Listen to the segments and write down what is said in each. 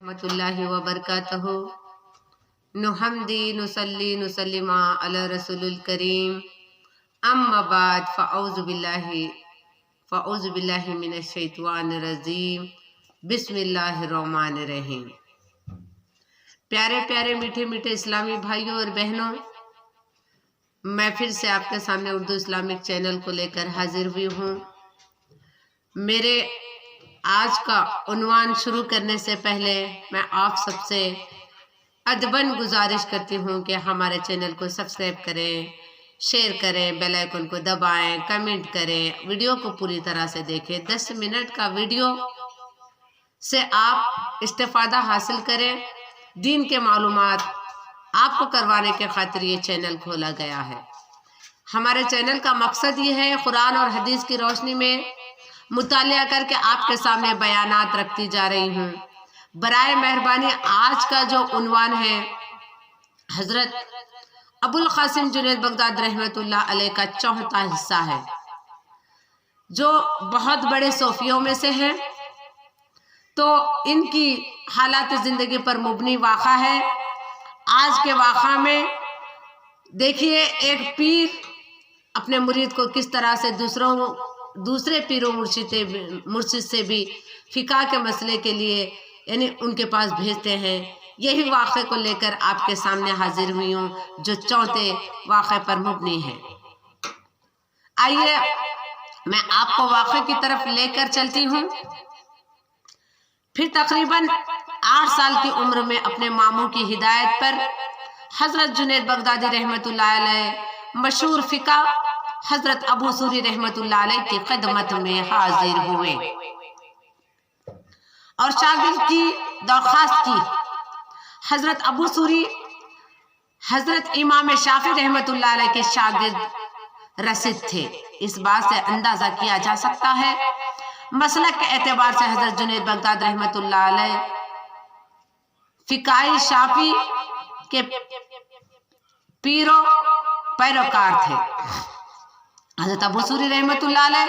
रहमतुल्लाहि व बरकातहू। नुहम्दी नुसल्ली नुसल्लिमा अला रसूलुल करीम। अम्मा बाद फ़अऊज़ु बिल्लाहि मिनश शैतानिर रजीम। बिस्मिल्लाहिर रहमानिर रहीम। प्यारे प्यारे मीठे मीठे इस्लामी भाइयों और बहनों, मैं फिर से आपके सामने उर्दू इस्लामिक चैनल को लेकर हाजिर हुई हूँ। मेरे आज का उन्वान शुरू करने से पहले मैं आप सबसे अदबन गुजारिश करती हूँ कि हमारे चैनल को सब्सक्राइब करें, शेयर करें, बेल आइकन को दबाएं, कमेंट करें, वीडियो को पूरी तरह से देखें। 10 मिनट का वीडियो से आप इस्तेफादा हासिल करें। दीन के मालूमात आपको करवाने के खातिर ये चैनल खोला गया है। हमारे चैनल का मकसद ये है कुरान और हदीस की रोशनी में मुतालिया करके आपके सामने बयानात रखती जा रही हूँ। बराए मेहरबानी आज का जो उन्वान है हजरत अबुल कासिम जुनैद बगदादी रहमतुल्लाह अलैह का चौथा हिस्सा है, जो बहुत बड़े सूफियों में से हैं। तो इनकी हालात जिंदगी पर मुबनी वाक़ा है। आज के वाक़ा में देखिए एक पीर अपने मुरीद को किस तरह से दूसरे पीरों मुर्शिद से भी फिका के मसले के लिए यानी उनके पास भेजते हैं। यही वाक़े को लेकर आपके सामने हाजिर हुई हूँ, जो चौथे वाक़े पर मुबनी है। आइए मैं आपको वाक़े की तरफ लेकर चलती हूँ। फिर तकरीबन 8 साल की उम्र में अपने मामू की हिदायत पर हजरत जुनैद बगदादी रहमतुल्लाह अलैह मशहूर फिका हजरत अबू सूरी रहमतुल्लाह अलैह की खिदमत में हाजिर हुए और शागिर्द की दरख्वास्त की। हजरत अबू सूरी हजरत इमाम शाफी रहमतुल्लाह अलैह के शागिर्द रसीद थे। इस बात से अंदाजा किया जा सकता है मसलक के एतबार से हजरत जुनैद बगदादी रहमतुल्लाह अलैह फिकाई शाफी के पैरोकार थे। हजरत अबू सूरी रहमतुल्लाह अलैह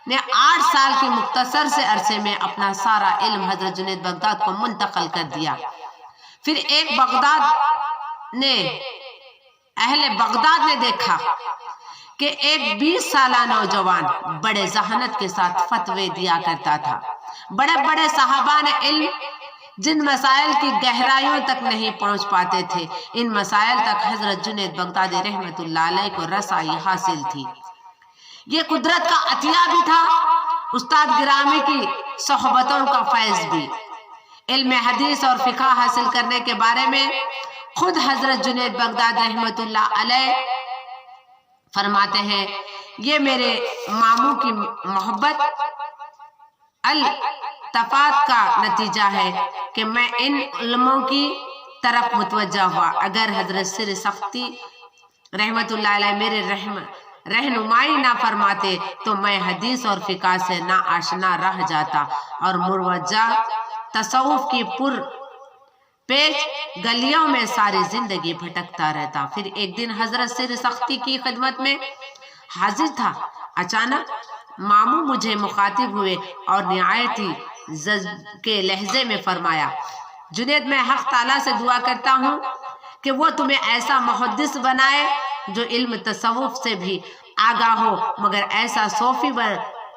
ने 8 साल के मुख्तसर से अरसे में अपना सारा इल्म हजरत जुनैद बगदाद को मुंतकिल कर दिया। फिर अहले बगदाद ने देखा कि एक 20 साला नौजवान बड़े जहानत के साथ फतवे दिया करता था। बड़े बड़े सहाबा ने इल्म जिन मसाइल की गहराइयों तक नहीं पहुंच पाते थे, इन मसाइल तक हजरत जुनैद बगदादी रहमतुल्लाह अलैह को रसाई हासिल थी। ये कुदरत का अतिया भी था, उस्ताद गिरामी की सोहबतों का फैज भी। इल्म हदीस और फिका हासिल करने के बारे में खुद हजरत जुनैद बगदादी रहमतुल्लाह अलैह फरमाते हैं, ये मेरे मामू की मोहब्बत अल तफात का नतीजा है कि मैं इन उलमों की तरफ मुतवज्जा हुआ। अगर हजरत सिर सख्ती रहमतुल्लाह अलैह मेरे रहनुमाई ना फरमाते तो मैं हदीस और फिका से ना आशना रह जाता और मुरवज्जा तसव्वुफ की पुर पेच गलियों में सारी जिंदगी भटकता रहता। फिर एक दिन हजरत सिर सख्ती की खिदमत में हाजिर था। अचानक मामू मुझे मुखातिब हुए और निहायती जज्ब के लहजे में फरमाया, जुनैद मैं हक ताला से दुआ करता हूँ कि वो तुम्हें ऐसा मुहद्दिस बनाए जो इल्म तसव्वुफ से भी आगाह हो, मगर ऐसा सूफी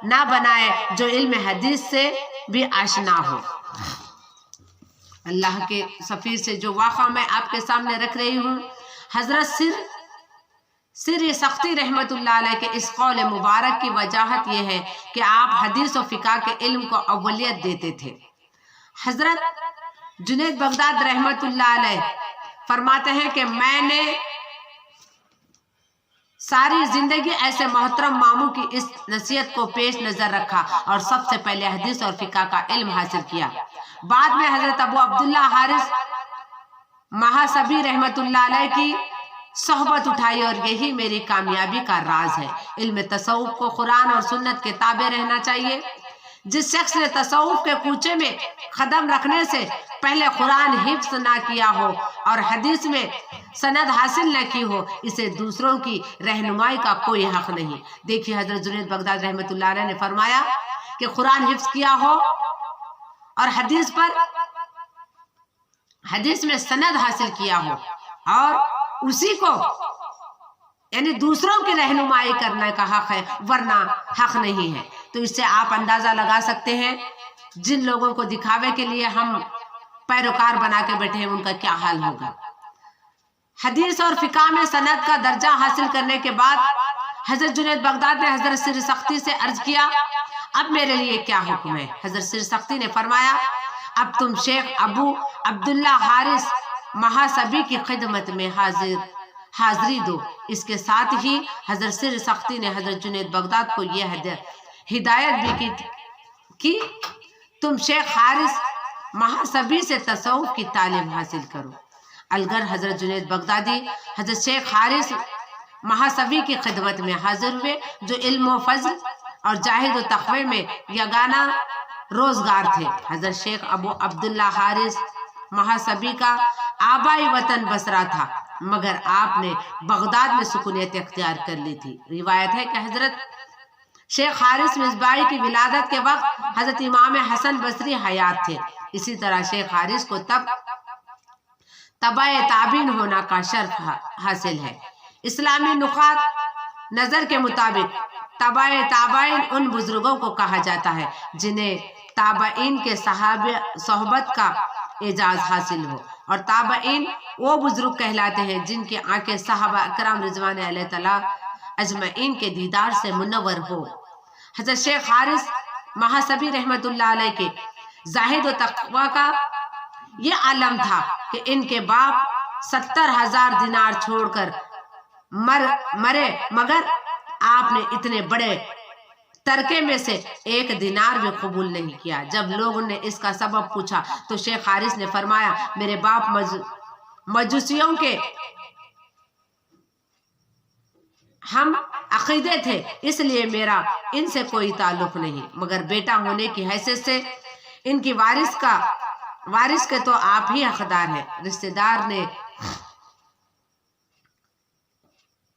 ना बनाए जो इल्म हदीस से भी आशना हो। अल्लाह के सफीर से जो वाक़ा मैं आपके सामने रख रही हूँ, हजरत सिर सख्ती रहमतुल्लाह अलैह के इस कौल मुबारक की वजाहत यह है कि आप हदीस और फिका के इल्म को अव्वलियत देते थे। हजरत जुनैद बगदादी रहमतुल्लाह अलैह फरमाते हैं कि मैंने सारी जिंदगी ऐसे मोहतरम मामू की इस नसीहत को पेश नजर रखा और सबसे पहले हदीस और फिका का इल्म हासिल किया। बाद में हजरत अबू अब्दुल्ला हारिस महासबी रहमतुल्लाह अलैह की सोहबत उठाई और यही मेरी कामयाबी का राज है। इल्म तसव्वुफ को कुरान और सुन्नत के ताबे रहना चाहिए। जिस शख्स ने तसव्वुफ के कूचे में कदम रखने से पहले कुरान हिफ्ज ना किया हो और हदीस में सनद हासिल न की हो, इसे दूसरों की रहनुमाई का कोई हक नहीं। देखिए हजरत जुनैद बगदादी रहमतुल्लाह अलैह ने फरमाया कि कुरान हिफ्ज किया हो और हदीस पर حدیث میں سند حاصل کیا ہو اور اسی کو یعنی دوسروں کی رہنمائی کرنے کا حق ہے، ورنہ حق نہیں ہے۔ تو اس سے آپ اندازہ لگا سکتے ہیں جن لوگوں کو دکھاوے کے لیے ہم پیروکار بنا کے بیٹھے ہیں ان کا کیا حال ہوگا۔ حدیث اور فقہ میں سند کا درجہ حاصل کرنے کے بعد حضرت جنید بغداد نے حضرت سر سختی سے عرض کیا، اب میرے لیے کیا حکم ہے؟ حضرت سر سختی نے فرمایا، اب تم شیخ ابو عبداللہ حارث محاسبی کی خدمت میں حاضری دو۔ اس کے ساتھ ہی حضرت سر سختی نے حضرت جنید بغداد کو یہ ہدایت بھی کی تم شیخ حارث محاسبی سے تصوف کی تعلیم حاصل کرو۔ الگر حضرت جنید بغدادی حضرت شیخ حارث محاسبی کی خدمت میں حاضر ہوئے، جو علم و فضل اور جاہد و تقوی میں یگانہ روزگار تھے۔ حضرت شیخ ابو عبداللہ حارث محاسبی کا آبائی وطن بصرہ تھا، مگر آپ نے بغداد میں سکونیت اختیار کر لی تھی۔ روایت ہے کہ حضرت شیخ حارث مصباحی کی ولادت کے وقت حضرت امام حسن بصری حیات تھے۔ اسی طرح شیخ حارث کو تبع تابعین ہونا کا شرف حاصل ہے۔ اسلامی نقاط نظر کے مطابق تبع تابعین ان بزرگوں کو کہا جاتا ہے جنہیں تابعین کے صحبت کا اعزاز حاصل ہو، اور تابعین وہ بزرگ کہلاتے ہیں جن کی آنکھیں صحابہ اکرام رضوان علیہ تعالی اجمعین کے دیدار سے منور ہو۔ حضرت شیخ حارث محاسبی رحمت اللہ علیہ کے زاہد و تقوی کا یہ عالم تھا کہ ان کے باپ 70,000 دینار چھوڑ کر مرے، مگر آپ نے اتنے بڑے ترکے میں سے 1 دینار بھی قبول نہیں کیا۔ جب لوگوں نے اس کا سبب پوچھا تو شیخ حارث نے فرمایا، میرے باپ مجوسیوں کے ہم عقیدے تھے، اس لیے میرا ان سے کوئی تعلق نہیں، مگر بیٹا ہونے کی حیثیت سے ان کی وارث کے تو آپ ہی حقدار ہیں۔ رشتہ دار نے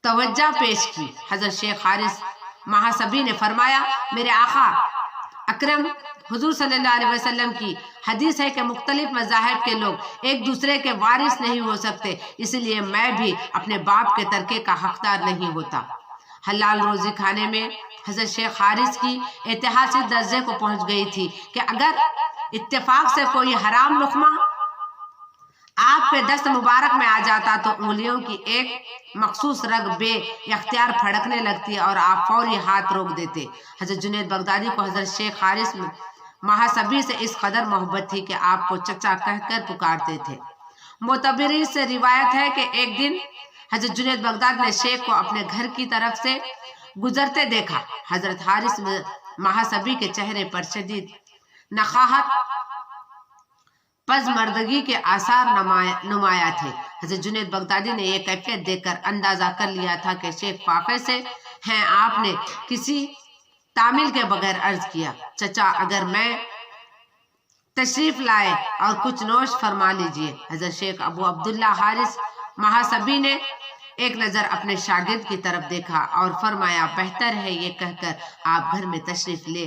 توجہ پیش کی۔ حضرت شیخ حارث محاسبی نے فرمایا، میرے آقا اکرم حضور صلی اللہ علیہ وسلم کی حدیث ہے کہ مختلف مذاہب کے لوگ ایک دوسرے کے وارث نہیں ہو سکتے، اس لیے میں بھی اپنے باپ کے ترکے کا حقدار نہیں ہوتا۔ حلال روزی کھانے میں حضرت شیخ حارث کی اتحادی درجے کو پہنچ گئی تھی کہ اگر اتفاق سے کوئی حرام لقمہ آپ کے دست مبارک میں آ جاتا تو انگلیوں کی ایک مخصوص رگ بے اختیار پھڑکنے لگتی اور آپ فوری ہاتھ روک دیتے۔ حضرت جنید بغدادی کو حضرت شیخ حارث محاسبی سے اس قدر محبت تھی کہ آپ کو چچا کہہ کر پکارتے تھے۔ معتبرین سے روایت ہے کہ ایک دن حضرت جنید بغداد نے شیخ کو اپنے گھر کی طرف سے گزرتے دیکھا۔ حضرت حارث محاسبی کے چہرے پر شدید نخاہت پز مردگی کے آثار نمایاں تھے۔ حضرت جنید بغدادی نے یہ کیفیت دیکھ کر اندازہ کر لیا تھا کہ شیخ فاقے سے ہیں۔ آپ نے کسی تعمیل کے بغیر عرض کیا، چچا اگر میں تشریف لائے اور کچھ نوش فرما لیجئے۔ حضرت شیخ ابو عبداللہ حارث محاسبی نے ایک نظر اپنے شاگرد کی طرف دیکھا اور فرمایا، بہتر ہے یہ کہہ کر آپ گھر میں تشریف لے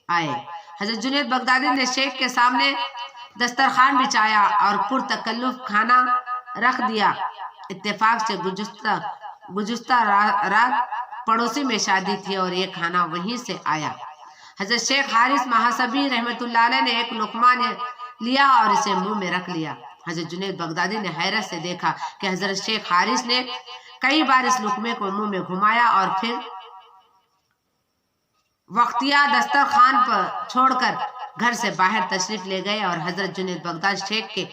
آئے۔ حضرت جنید بغدادی نے شیخ کے سامنے دسترخوان بچھایا اور پرتکلف کھانا رکھ دیا۔ اتفاق سے گزشتہ رات پڑوسی میں شادی تھی اور یہ کھانا وہیں سے آیا۔ حضرت شیخ حارث محاسبی رحمت اللہ علیہ نے ایک لقمہ لیا اور اسے منہ میں رکھ لیا۔ حضرت جنید بغدادی نے حیرت سے دیکھا کہ حضرت شیخ حارث نے کئی بار اس لقمے کو منہ میں گھمایا اور پھر وقتیہ دسترخوان پر چھوڑ کر گھر سے باہر تشریف لے گئے اور حضرت جنید بغداد شیخ کے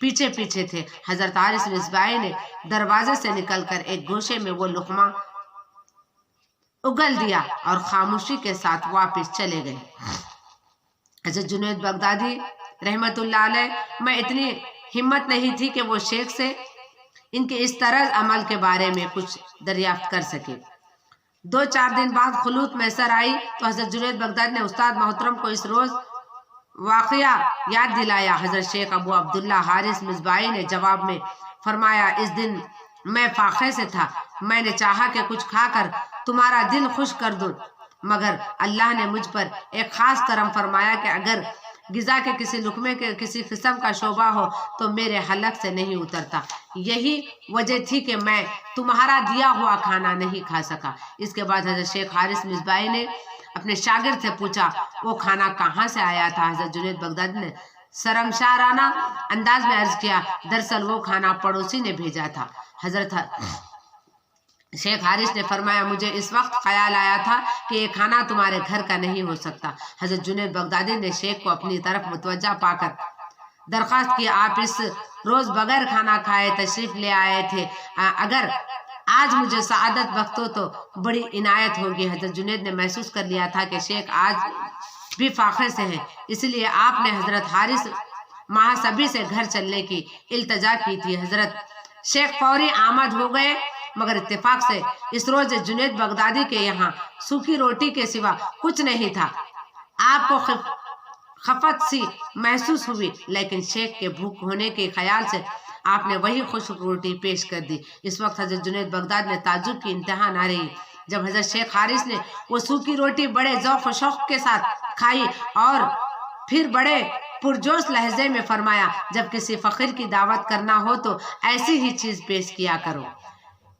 پیچھے پیچھے تھے۔ حضرت حارث مصباحی نے دروازے سے نکل کر ایک گوشے میں وہ لقمہ اگل دیا اور خاموشی کے ساتھ واپس چلے گئے۔ حضرت جنید بغدادی رحمت اللہ علیہ میں اتنی ہمت نہیں تھی کہ وہ شیخ سے ان کے اس طرز عمل کے بارے میں کچھ دریافت کر سکے۔ 2-4 دن بعد خلوت میسر آئی تو حضرت جنید بغدادی نے استاد محترم کو اس روز واقعہ یاد دلایا۔ حضرت شیخ ابو عبداللہ حارث مصباحی نے جواب میں فرمایا، اس دن میں فاقے سے تھا، میں نے چاہا کہ کچھ کھا کر تمہارا دل خوش کر دوں، مگر اللہ نے مجھ پر ایک خاص کرم فرمایا کہ اگر ग़िज़ा के किसी लुक़मे के किसी किस्म का शोबा हो तो मेरे हलक से नहीं उतरता। यही वजह थी कि मैं तुम्हारा दिया हुआ खाना नहीं खा सका। इसके बाद हज़रत शेख हारिस मिसबाही ने अपने शागिर्द से पूछा, वो खाना कहाँ से आया था? हज़रत जुनैद बगदादी ने शर्मशाराना अंदाज में अर्ज किया, दरअसल वो खाना पड़ोसी ने भेजा था। हज़रत शेख हारिस ने फरमाया, मुझे इस वक्त ख्याल आया था कि ये खाना तुम्हारे घर का नहीं हो सकता। हज़रत जुनैद बगदादी ने शेख को अपनी तरफ मुतवज्जा पाकर दरख्वास्त की, आप इस रोज़ बगैर खाना खाए तशरीफ़ ले आए थे, अगर आज मुझे सआदत बख्तो तो बड़ी इनायत होगी। हज़रत जुनैद ने महसूस कर लिया था कि शेख आज भी फ़ाखिर से हैं, इसलिए आपने हज़रत हारिस महासबी से घर चलने की इल्तजा की थी। हज़रत शेख फौरी आमद हो गए, मगर इत्तेफाक से इस रोज़ जुनैद बगदादी के यहाँ सूखी रोटी के सिवा कुछ नहीं था। आपको खफत सी महसूस हुई, लेकिन शेख के भूख होने के ख्याल से आपने वही खुश्क रोटी पेश कर दी। इस वक्त हज़रत जुनैद बगदादी ने ताज्जुब की इंतहा ना रही जब हज़रत शेख हारिस ने वो सूखी रोटी बड़े ज़ौक़ व शौक़ के साथ खाई और फिर बड़े पुरजोश लहजे में फरमाया, जब किसी फ़कीर की दावत करना हो तो ऐसी ही चीज़ पेश किया करो।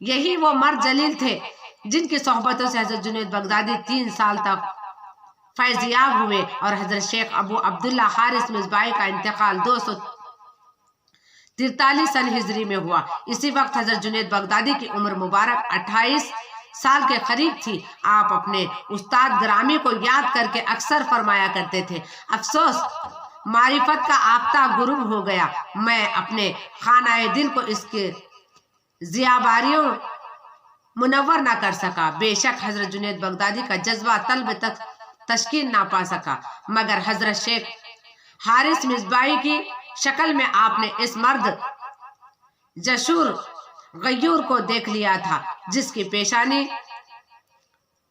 यही वो मर्द जलील थे जिनकी सोहबतों से हज़रत जुनैद बगदादी 3 साल तक फैज़याब हुए और हज़रत शेख अबू अब्दुल्ला हारिस मिसबाही का इंतकाल 243 सन हिजरी में हुआ। इसी वक्त हज़रत जुनैद बगदादी की उम्र मुबारक 28 साल के करीब थी। आप अपने उस्ताद ग्रामी को याद करके अक्सर फरमाया करते थे, अफसोस मारिफत का आफ्ता गुरूब हो गया, मैं अपने खानाए दिल को इसके ज़ियाबारियों मुनव्वर ना कर सका। बेशक हज़रत जुनैद बगदादी का जज्बा तलब तक तश्कील ना पा सका, मगर हज़रत शेख हारिस मिसबाही की शक्ल में आपने इस मर्द जशूर गयूर को देख लिया था, जिसकी पेशानी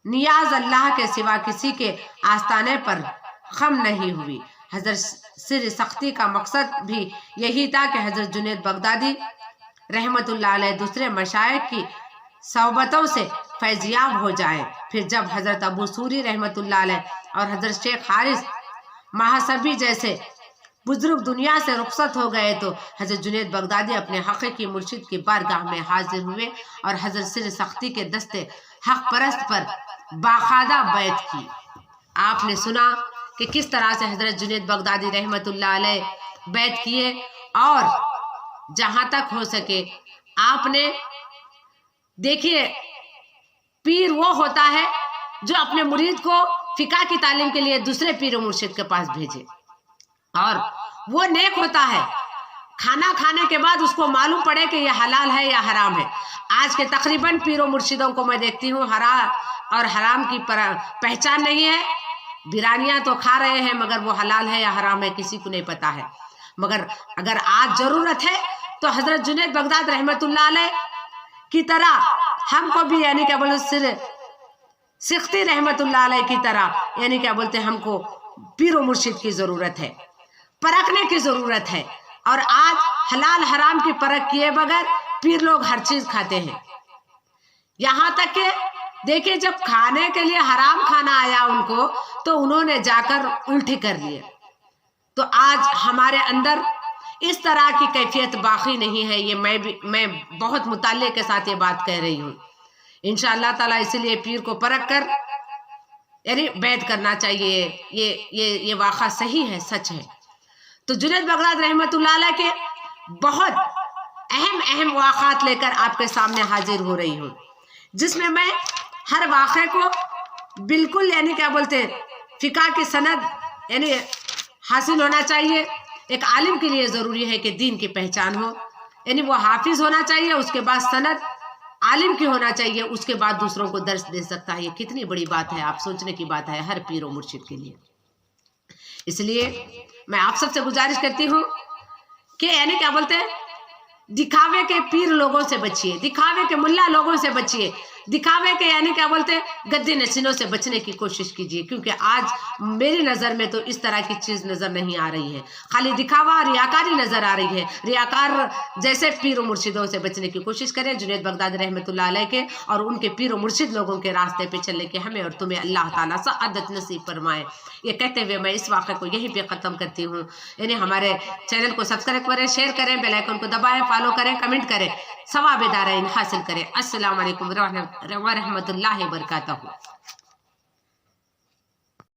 नियाज अल्लाह के सिवा किसी के आस्ताने पर खम नहीं हुई। हज़रत सिर सख्ती का मकसद भी यही था कि हज़रत जुनैद बगदादी रहमतुल्लाह अलैह दूसरे मशाइख की सोहबतों से फैज़याब हो जाए। फिर जब हज़रत अबू सूरी रहमतुल्लाह अलैह और हज़रत शेख हारिस महासबी जैसे बुजुर्ग दुनिया से रुखसत हो गए तो हज़रत जुनैद बगदादी अपने हक़ीक़ी मुर्शिद की बारगाह में हाजिर हुए और हज़रत सिर सख्ती के दस्ते हक़ परस्त पर बाकायदा बैत की। आपने सुना कि किस तरह से हज़रत जुनैद बगदादी रहमतुल्लाह अलैह बैत किए और जहाँ तक हो सके आपने देखिए, पीर वो होता है जो अपने मुरीद को फ़िक़्ह की तालीम के लिए दूसरे पीर मुर्शिद के पास भेजे, और वो नेक होता है खाना खाने के बाद उसको मालूम पड़े कि यह हलाल है या हराम है। आज के तकरीबन पीरों मुर्शिदों को मैं देखती हूँ हलाल और हराम की पहचान नहीं है। बिरानियाँ तो खा रहे हैं मगर वो हलाल है या हराम है किसी को नहीं पता है। मगर अगर आज ज़रूरत है तो हज़रत जुनैद बगदादी रहमतुल्लाह अलैह की तरह हमको भी यानी क्या बोलते सिर सिख्ती रहमतुल्लाह अलैह की तरह यानी क्या बोलते हमको पीरो मुर्शिद की ज़रूरत है, परखने की ज़रूरत है। और आज हलाल हराम की परख किए बगैर पीर लोग हर चीज़ खाते हैं। यहाँ तक कि देखिए, जब खाने के लिए हराम खाना आया उनको तो उन्होंने जाकर उल्टी कर लिए। तो आज हमारे अंदर इस तरह की कैफियत बाकी नहीं है। ये मैं बहुत मुताल्ले के साथ ये बात कह रही हूँ। इंशाअल्लाह ताला इसलिए पीर को परख कर यानी बैत करना चाहिए। ये वाक़ा सही है, सच है। तो जुनैद बगदादी रहमतुल्लाह अलैह के बहुत अहम वाक़ात लेकर आपके सामने हाजिर हो रही हूँ, जिसमें मैं हर वाक़े को बिल्कुल यानी क्या बोलते फ़िक़्ह की सनद यानी हासिल होना चाहिए। एक आलिम के लिए ज़रूरी है कि दीन की पहचान हो, यानी वो हाफिज़ होना चाहिए, उसके बाद सनद आलिम की होना चाहिए, उसके बाद दूसरों को दर्स दे सकता है। ये कितनी बड़ी बात है, आप सोचने की बात है हर पीर और मुर्शिद के लिए। इसलिए मैं आप सबसे गुजारिश करती हूँ कि यानी क्या बोलते हैं दिखावे के पीर लोगों से बचिए, दिखावे के मुल्ला लोगों से बचिए। दिखावे के यानी क्या बोलते हैं गद्दी नशीनों से बचने की कोशिश कीजिए, क्योंकि आज मेरी नज़र में तो इस तरह की चीज़ नज़र नहीं आ रही है, खाली दिखावा रियाकारी नज़र आ रही है। रियाकार जैसे पीर और मुर्शिदों से बचने की कोशिश करें, जुनैद बगदादी रहमतुल्लाह अलैह के और उनके पीर और मुर्शिद लोगों के रास्ते पे चलने के हमें और तुम्हें अल्लाह ताला सआदत नसीब फरमाए। ये कहते हुए मैं इस वाक़े को यहीं पे ख़त्म करती हूँ। यानी हमारे चैनल को सब्सक्राइब करें, शेयर करें, बेल आइकन को दबाएं, फॉलो करें, कमेंट करें, सवाब दाराइन हासिल करें। अस्सलाम वालेकुम व रहमतुल्लाहि व बरकातहू।